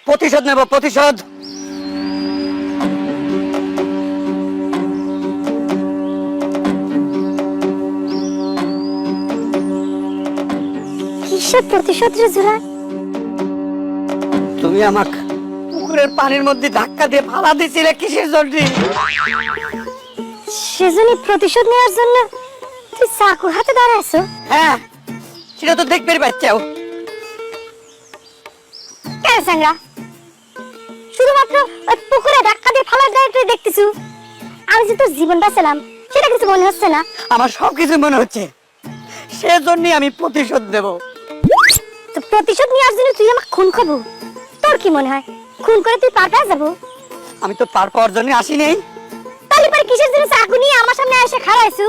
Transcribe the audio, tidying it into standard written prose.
প্রতিশোধ নেব, প্রতিশোধ। কিসের প্রতিশোধ রে জোড়ায়? তুমি আমাকে পুকুরের পানির মধ্যে ধাক্কা দিয়ে ফালা দিছিলে কিসের জন্য? সেজন্য প্রতিশোধ নেওয়ার জন্য তুই চাকুর হাতে দাঁড়াইছো? হ্যাঁ, সেটা তো দেখবে বাচ্চাও। কেন সাংরা শুধুমাত্র ওই পুকুরে ধাক্কা দিয়ে ফালার দায় তুই দেখতেছু? আমি যে তোর জীবন বাঁচালাম সেটা কিছু মনে হচ্ছে না? আমার সবকিছু মনে হচ্ছে, সেজন্যই আমি প্রতিশোধ দেব। তো প্রতিশোধ নেওয়ার জন্য তুই আমাকে খুন করবো? তোর কি মনে হয় খুন করে তুই পার পেয়ে যাবো? আমি তো পার পাওয়ার জন্য আসি নেই। তাহলে পরে কিসের জন্য চাকু নিয়ে আমার সামনে এসে খাড়াইছু?